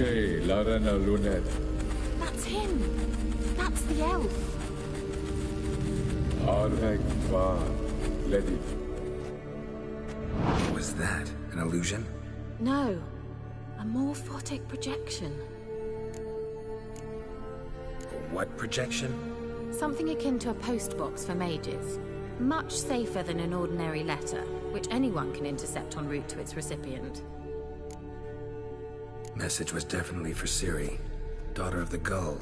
Larana Lunet. That's him. That's the elf. Arvek Va Ledi. Was that an illusion? No. A morphotic projection. What projection? Something akin to a postbox for mages. Much safer than an ordinary letter, which anyone can intercept en route to its recipient. Message was definitely for Ciri, daughter of the Gull,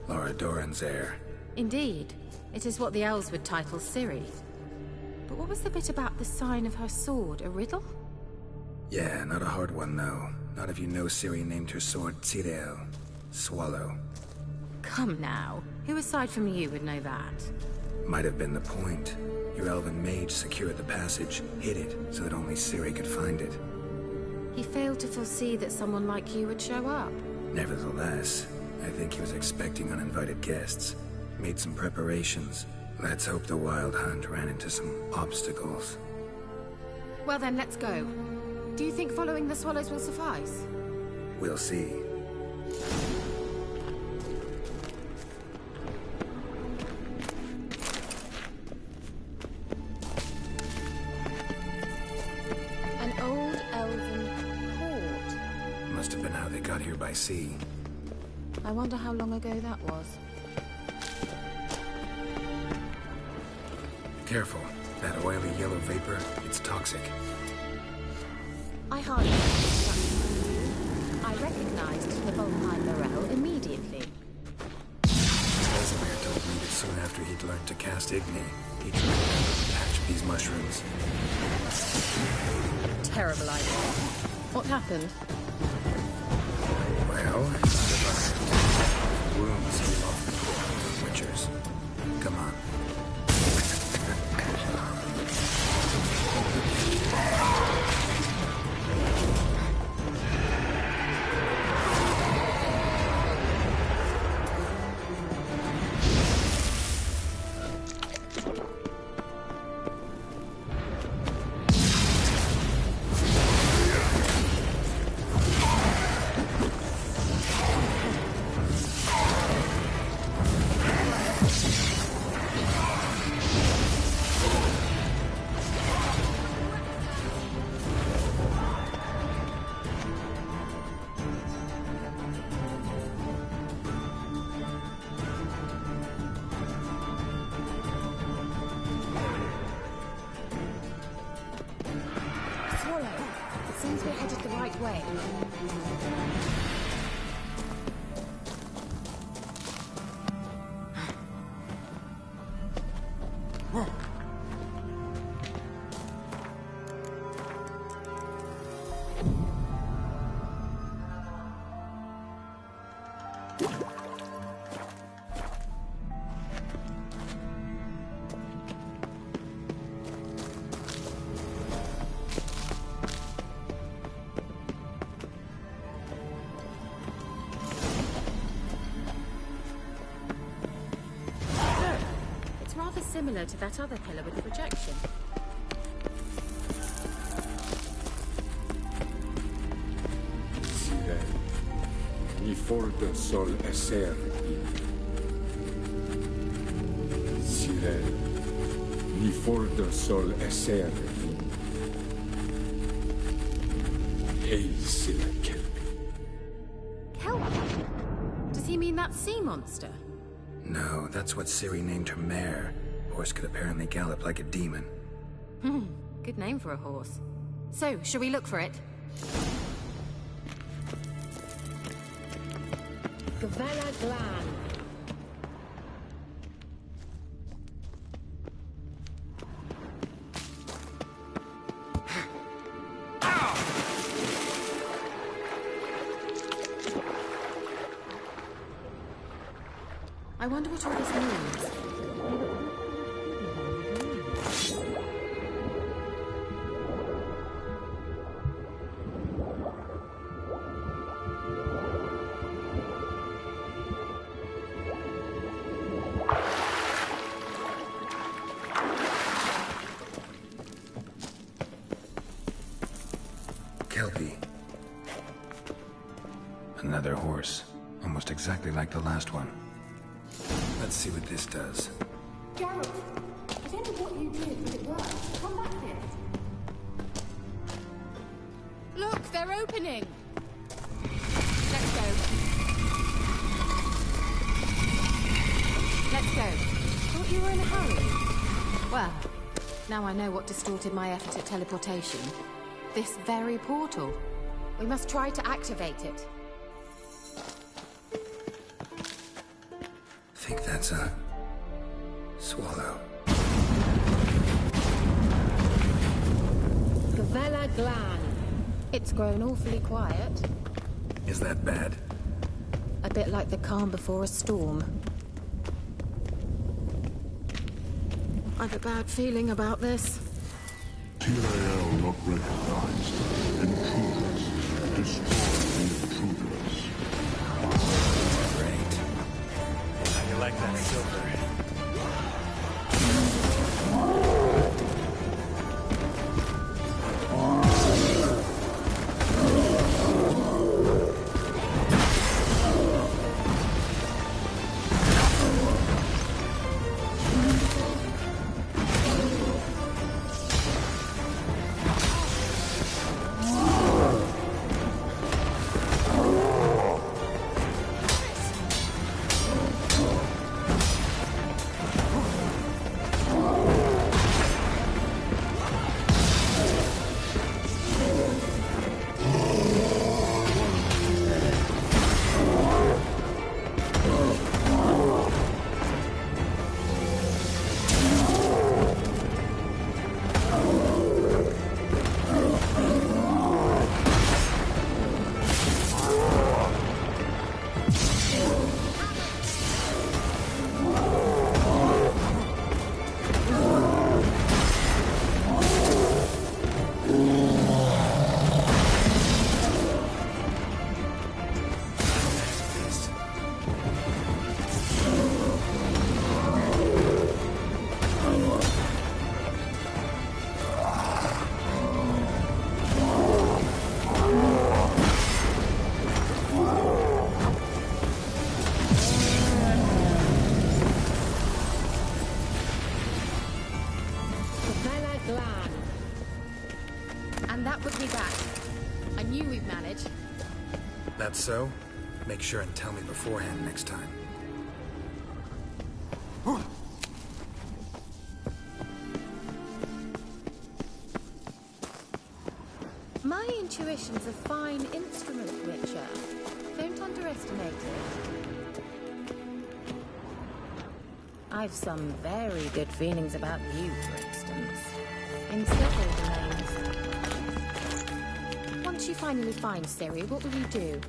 Laura Doran's heir. Indeed. It is what the elves would title Ciri. But what was the bit about the sign of her sword? A riddle? Yeah, not a hard one though. Not if you know Ciri named her sword Tirel, Swallow. Come now. Who aside from you would know that? Might have been the point. Your elven mage secured the passage, hid it, so that only Ciri could find it. He failed to foresee that someone like you would show up. Nevertheless, I think he was expecting uninvited guests. Made some preparations. Let's hope the Wild Hunt ran into some obstacles. Well then, let's go. Do you think following the swallows will suffice? We'll see. An old elven port. Must have been how they got here by sea. I wonder how long ago that was. Careful. That oily yellow vapor, it's toxic. I hardly knew. I recognized the Volheim Morel immediately. Casimir told me that soon after he'd learned to cast Igni, he tried to patch these mushrooms. Terrible idea. What happened? Well, wounds he often put on witchers. Come on. Seems we're headed the right way. Similar to that other pillar with the projection. Sire, mi forte sol esser in. Sire, mi forte sol esser in. Ei sire kelpi. Kelpie? Does he mean that sea monster? No, that's what Ciri named her mare. Horse could apparently gallop like a demon. Good name for a horse. So, shall we look for it? Gavella Glan. I wonder what all this means. another horse. Almost exactly like the last one. Let's see what this does. Geralt, I don't know what you did, but it worked. Come back here. Look, they're opening! Let's go. Let's go. Thought you were in a hurry. Well, now I know what distorted my effort at teleportation. This very portal. We must try to activate it. Think that's a... swallow. Gavella Glan. It's grown awfully quiet. Is that bad? A bit like the calm before a storm. I've a bad feeling about this. TAL not recognized. Intruders. Destroy the intruders. Great. How you like that silver? That's so? Make sure and tell me beforehand next time. My intuition's a fine instrument, Witcher. Don't underestimate it. I've some very good feelings about you, for instance. In several domains. Once you finally find Ciri, what will you do?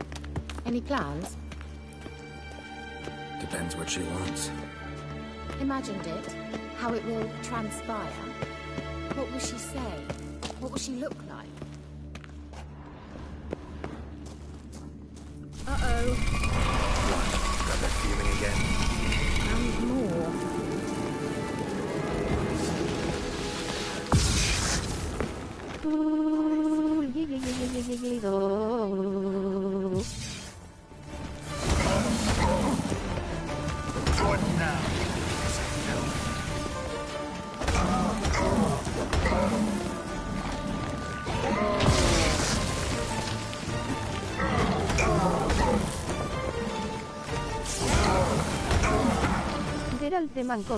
Any plans? Depends what she wants. Imagined it. How it will transpire. What will she say? What will she look like? Uh-oh. What? Got that feeling again? And more. What now? Geralt de Manco.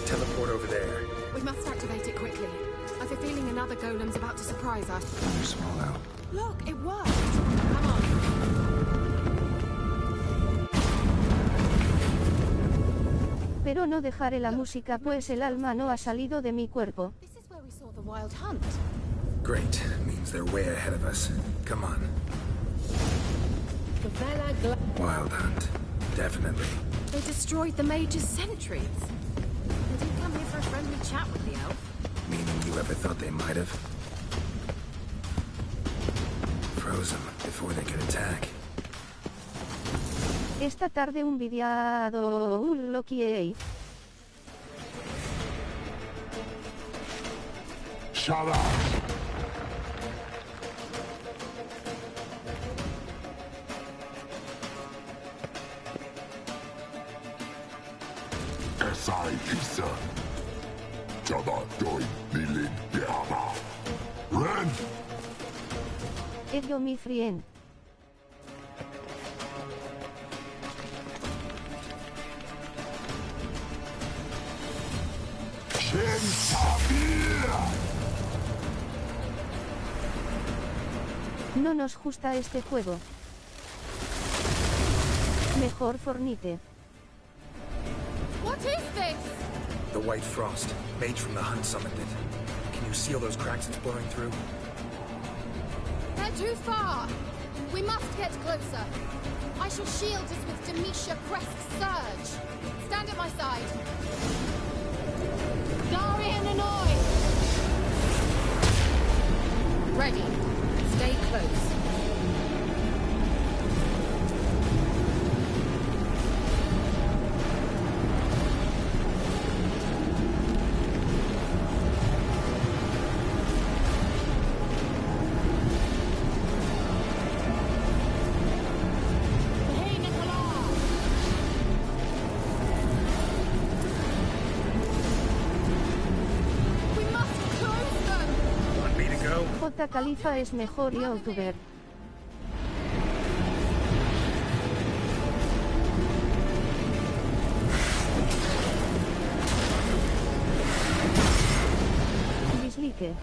Teleport over there. We must activate it quickly. I've a feeling another golem's about to surprise us. Another swallow. Look, it worked. Come on. Pero no dejaré la música pues el alma no ha salido de mi cuerpo. This is where we saw the wild hunt. Great. Means they're way ahead of us. Come on. Wild hunt. Definitely. They destroyed the Major's sentries. They didn't come here for a friendly chat with the elf. Meaning you ever thought they might have? Froze them before they could attack. Esta tarde un videado Loki. Shut up! Sai Isa. Jada doi nilin yama. Ren! Ello mi friend. Shen Sabia! No nos gusta este juego. Mejor Fornite. What is this? The White Frost. Mage from the Hunt summoned it. Can you seal those cracks it's blowing through? They're too far. We must get closer. I shall shield us with Demetia Crest's surge. Stand at my side. Darian Annoy! Ready. Stay close. J. Khalifa es mejor youtuber. Dislike.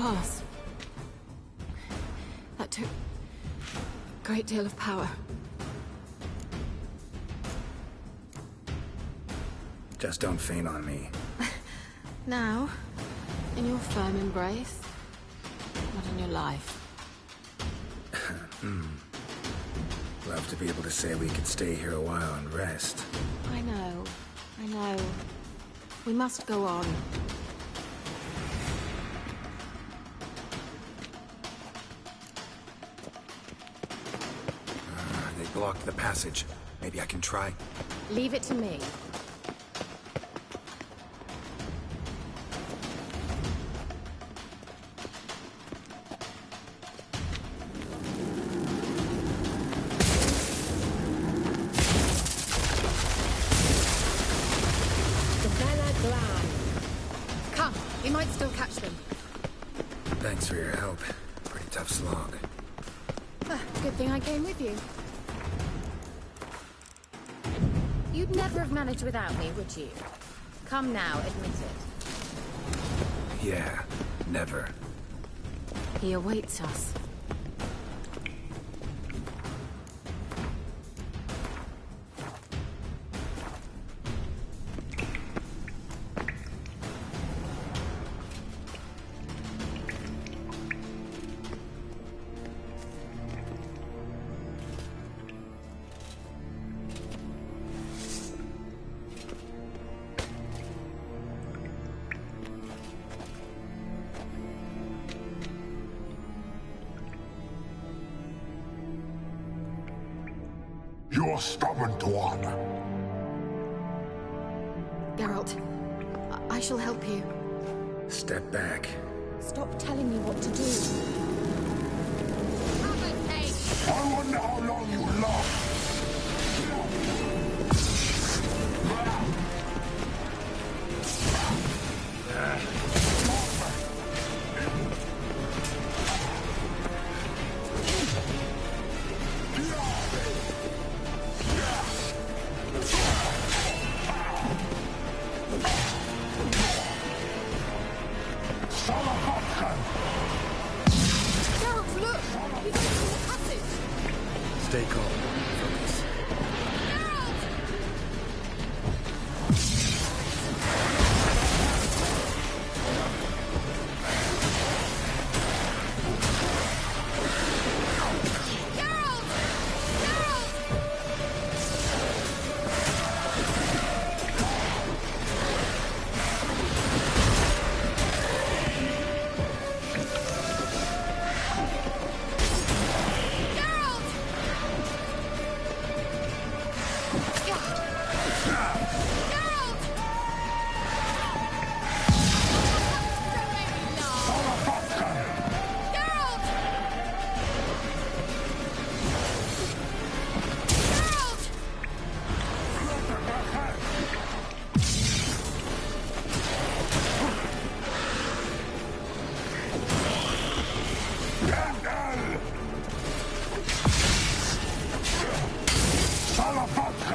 pass. That took a great deal of power. Just don't faint on me. Now, in your firm embrace, not in your life. Love to be able to say we could stay here a while and rest. I know. We must go on. They blocked the passage. Maybe I can try. Leave it to me. Come, we might still catch them. Thanks for your help. Pretty tough slog. Good thing I came with you. You'd never have managed without me, would you? Come now, admit it. Yeah, never. He awaits us. You're stubborn, Tuan. Geralt, I shall help you. Step back. Stop telling me what to do. I wonder how long you last. Geralt, look! He's opening the passage! Stay calm. Focus.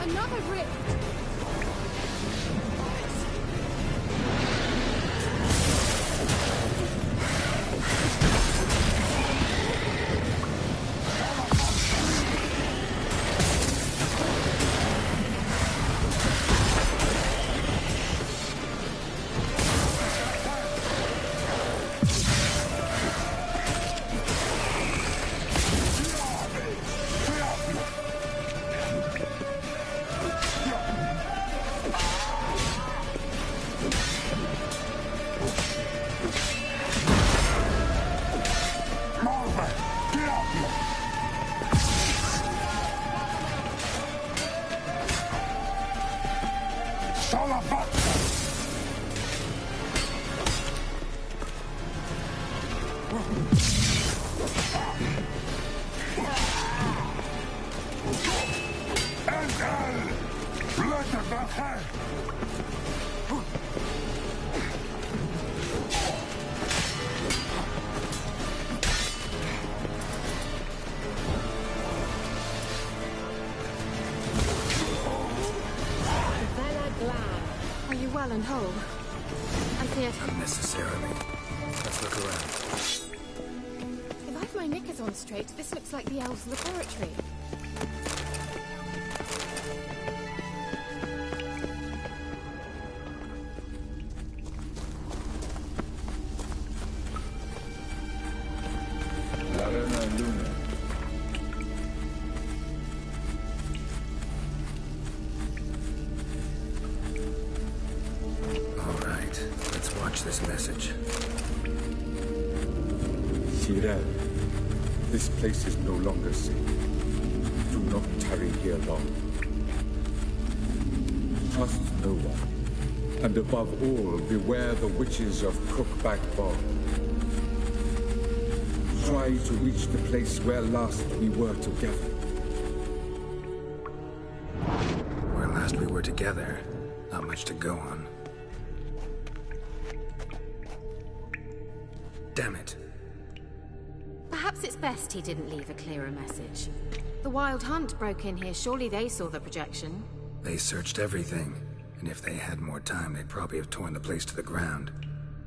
Another rift! Yeah. Salavat! Enkel! Blätterwache! Are you well and whole? I feared... Unnecessarily. Let's look around. If I've my knickers on straight, this looks like the elves' laboratory. Larena Luna. All right, let's watch this message. Sirel, this place is no longer safe. Do not tarry here long. Trust no one. And above all, beware the witches of Crookback Bog. Try to reach the place where last we were together. Where last we were together, not much to go on. Damn it. Perhaps it's best he didn't leave a clearer message. The Wild Hunt broke in here. Surely they saw the projection. They searched everything, and if they had more time, they'd probably have torn the place to the ground.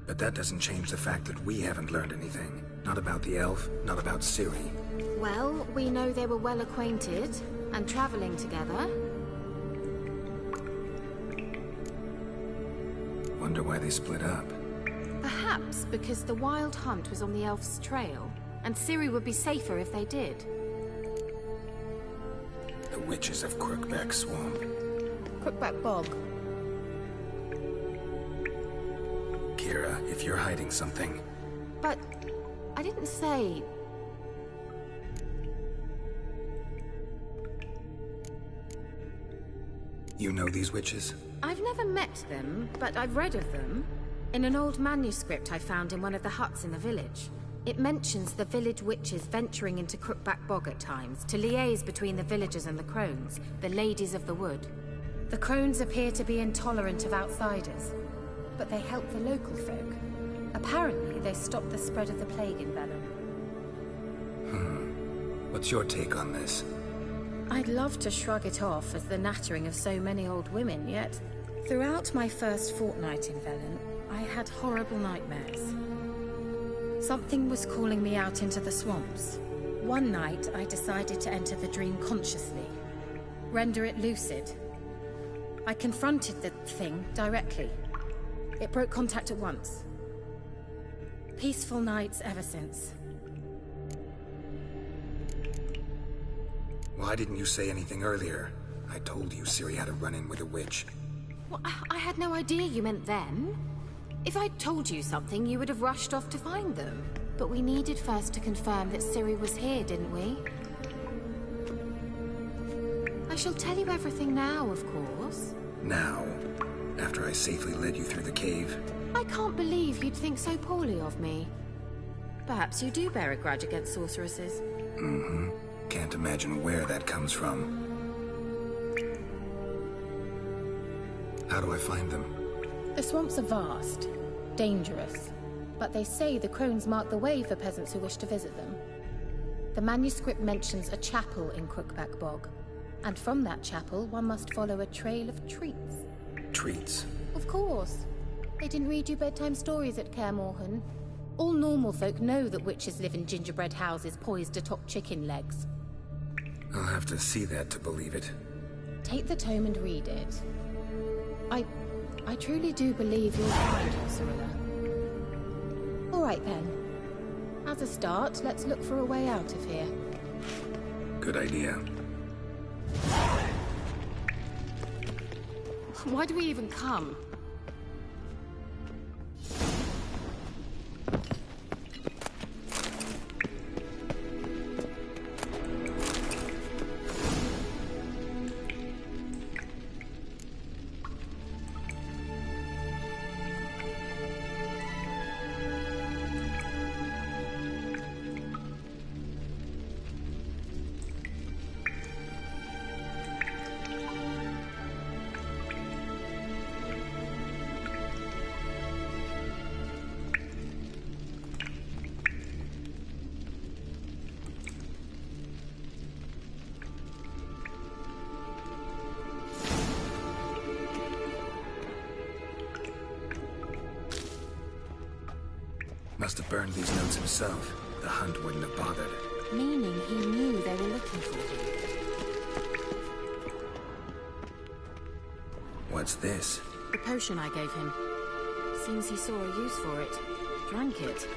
But that doesn't change the fact that we haven't learned anything. Not about the elf, not about Ciri. Well, we know they were well acquainted and traveling together. Wonder why they split up. Perhaps because the Wild Hunt was on the elf's trail, and Ciri would be safer if they did. The witches of Crookback Swamp. Crookback Bog. Kira, if you're hiding something... But I didn't say... You know these witches? I've never met them, but I've read of them. In an old manuscript I found in one of the huts in the village. It mentions the village witches venturing into Crookback Bog at times to liaise between the villagers and the crones, the ladies of the wood. The crones appear to be intolerant of outsiders, but they help the local folk. Apparently, they stopped the spread of the plague in Vellum. What's your take on this? I'd love to shrug it off as the nattering of so many old women, yet throughout my first fortnight in Vellum, I had horrible nightmares. Something was calling me out into the swamps. One night, I decided to enter the dream consciously, render it lucid. I confronted the thing directly. It broke contact at once. Peaceful nights ever since. Why didn't you say anything earlier? I told you Ciri had a run-in with a witch. Well, I had no idea you meant them. If I'd told you something, you would have rushed off to find them. But we needed first to confirm that Ciri was here, didn't we? I shall tell you everything now, of course. Now? After I safely led you through the cave? I can't believe you'd think so poorly of me. Perhaps you do bear a grudge against sorceresses. Mm-hmm. Can't imagine where that comes from. How do I find them? The swamps are vast, dangerous, but they say the crones mark the way for peasants who wish to visit them. The manuscript mentions a chapel in Crookback Bog, and from that chapel one must follow a trail of treats. Treats? Of course. They didn't read you bedtime stories at Kaer Morhen. All normal folk know that witches live in gingerbread houses poised atop chicken legs. I'll have to see that to believe it. Take the tome and read it. I truly do believe you'll find her, Cirilla. All right then. As a start, let's look for a way out of here. Good idea. Why do we even come? must have burned these notes himself. The hunt wouldn't have bothered. Meaning he knew they were looking for him. What's this? The potion I gave him. Seems he saw a use for it. Drank it.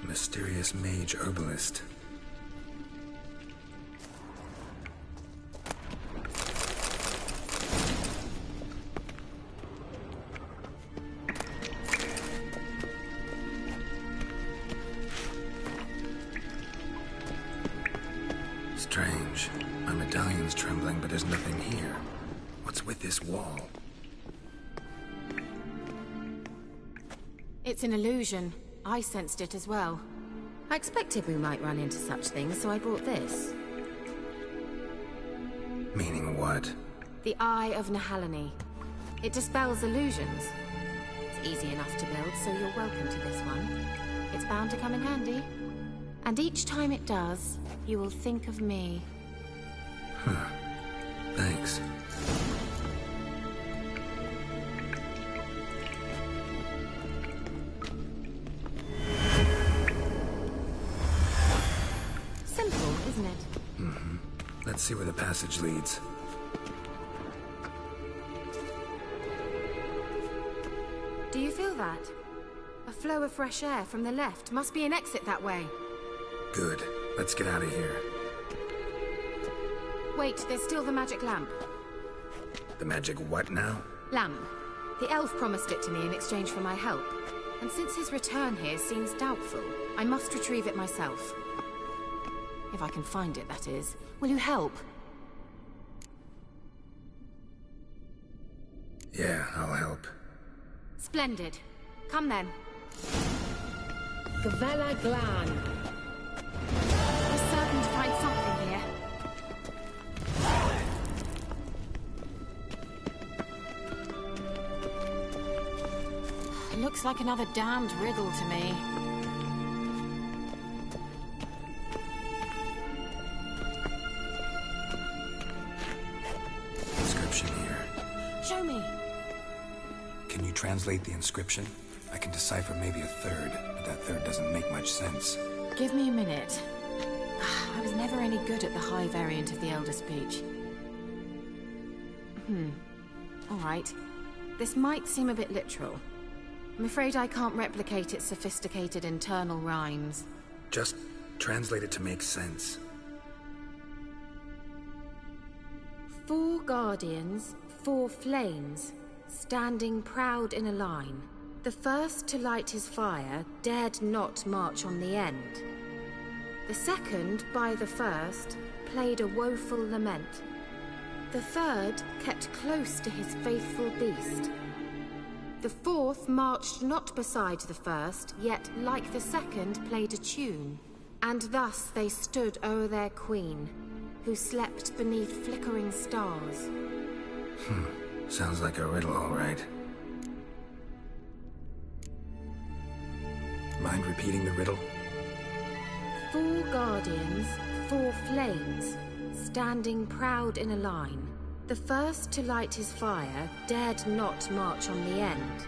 Mysterious mage herbalist. Strange. My medallion's trembling, but there's nothing here. What's with this wall? It's an illusion. I sensed it as well. I expected we might run into such things, so I brought this. Meaning what? The Eye of Nehaleni. It dispels illusions. It's easy enough to build, so you're welcome to this one. It's bound to come in handy. And each time it does, you will think of me. Huh. Thanks. Simple, isn't it? Mm-hmm. Let's see where the passage leads. Do you feel that? A flow of fresh air from the left. Must be an exit that way. Good. Let's get out of here. Wait, there's still the magic lamp. The magic what now? Lamp. The elf promised it to me in exchange for my help. And since his return here seems doubtful, I must retrieve it myself. If I can find it, that is. Will you help? Yeah, I'll help. Splendid. Come then. Gavella Glan. We're certain to find something here. It looks like another damned riddle to me. Inscription here. Show me. Can you translate the inscription? I can decipher maybe a third, but that third doesn't make much sense. Give me a minute. I was never any good at the high variant of the Elder Speech. All right. This might seem a bit literal. I'm afraid I can't replicate its sophisticated internal rhymes. Just translate it to make sense. 4 guardians, 4 flames, standing proud in a line. The first to light his fire dared not march on the end. The second, by the first, played a woeful lament. The third kept close to his faithful beast. The fourth marched not beside the first, yet like the second played a tune. And thus they stood o'er their queen, who slept beneath flickering stars. Sounds like a riddle, all right. Mind repeating the riddle? 4 guardians, 4 flames, standing proud in a line. The first to light his fire dared not march on the end.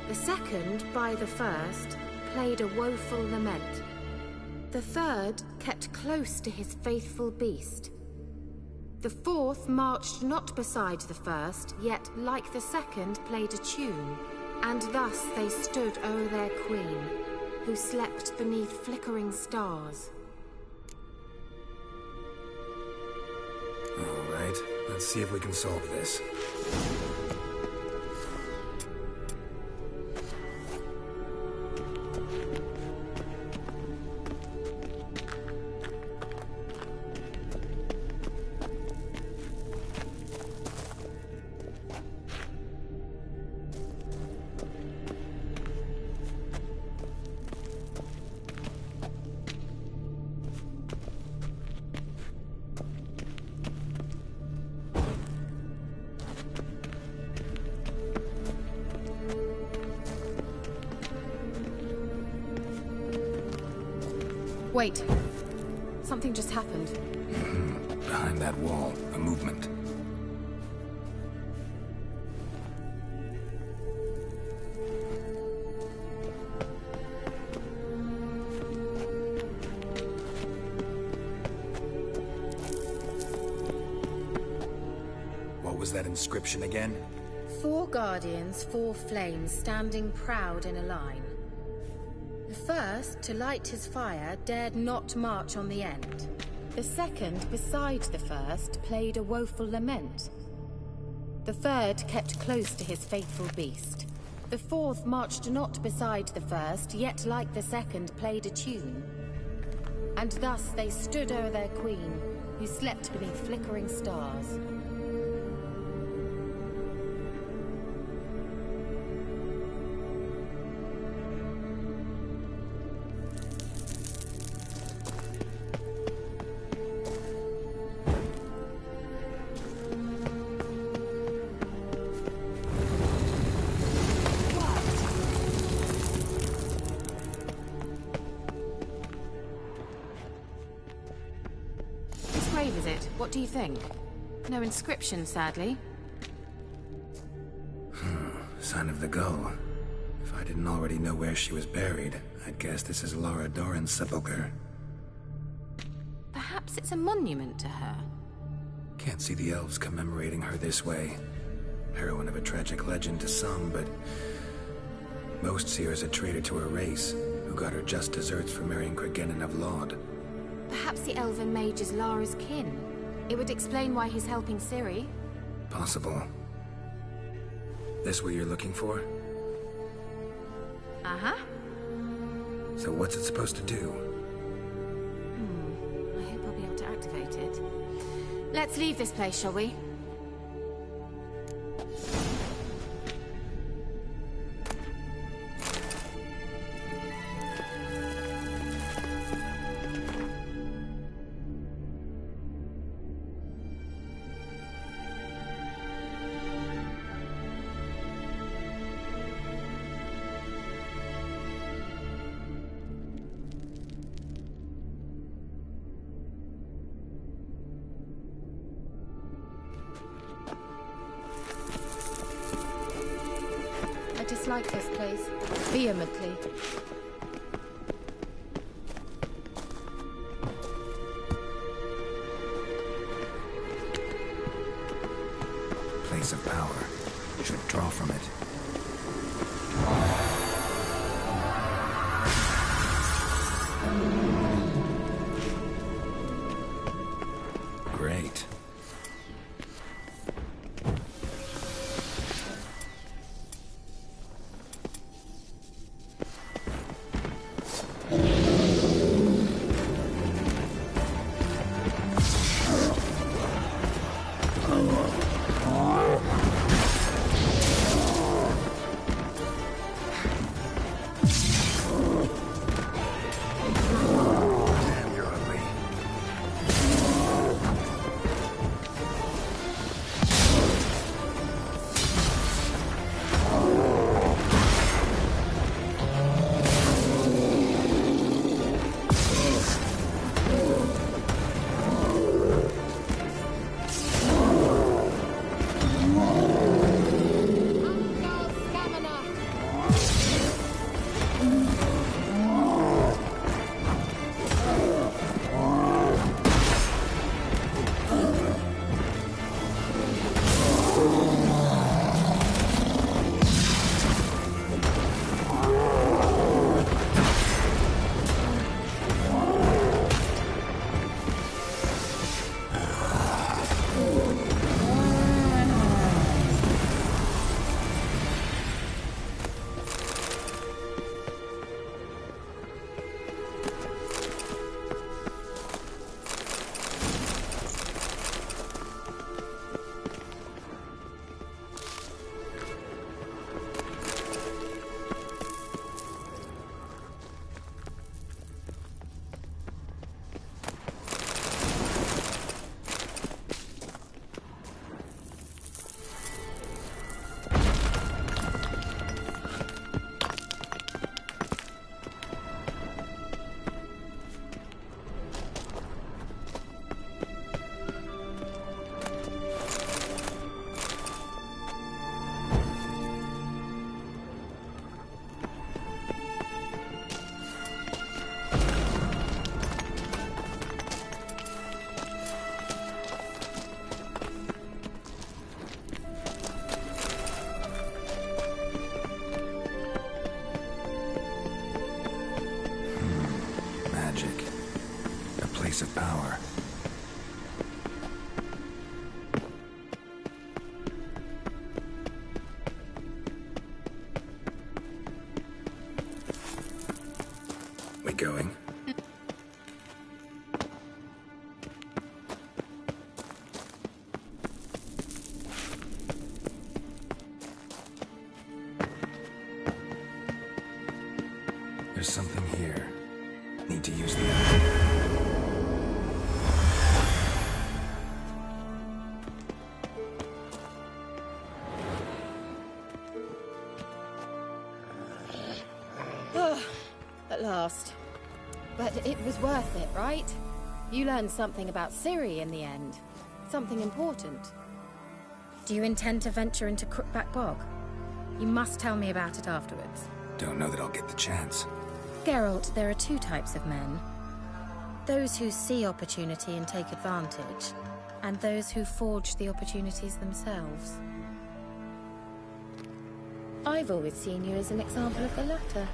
The second, by the first, played a woeful lament. The third kept close to his faithful beast. The fourth marched not beside the first, yet like the second played a tune. And thus they stood o'er their queen, who slept beneath flickering stars. All right, let's see if we can solve this. Wait. Something just happened. Behind that wall, a movement. What was that inscription again? 4 guardians, 4 flames, standing proud in a line. The first, to light his fire, dared not march on the end. The second, beside the first, played a woeful lament. The third kept close to his faithful beast. The fourth marched not beside the first, yet like the second played a tune. And thus they stood o'er their queen, who slept beneath flickering stars. Is it? What do you think? No inscription, sadly. Sign of the gull. If I didn't already know where she was buried, I'd guess this is Laura Doran's sepulcher. Perhaps it's a monument to her. Can't see the elves commemorating her this way. Heroine of a tragic legend to some, but most see her as a traitor to her race, who got her just deserts for marrying Cregennan of Laud. Perhaps the elven mage is Lara's kin. It would explain why he's helping Ciri. Possible. This what you're looking for? Uh-huh. So what's it supposed to do? I hope I'll be able to activate it. Let's leave this place, shall we? I dislike this place vehemently. Place of power. Should draw from it. Great. place of power. We going? There's something here. Need to use the At last. But it was worth it, right? You learned something about Ciri in the end. Something important. Do you intend to venture into Crookback Bog? You must tell me about it afterwards. Don't know that I'll get the chance. Geralt, there are two types of men. Those who see opportunity and take advantage, and those who forge the opportunities themselves. I've always seen you as an example of the latter.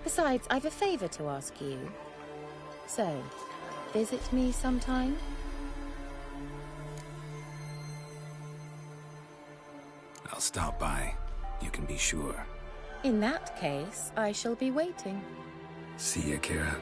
Besides, I've a favor to ask you. So, visit me sometime? I'll stop by. You can be sure. In that case, I shall be waiting. See ya, Kira.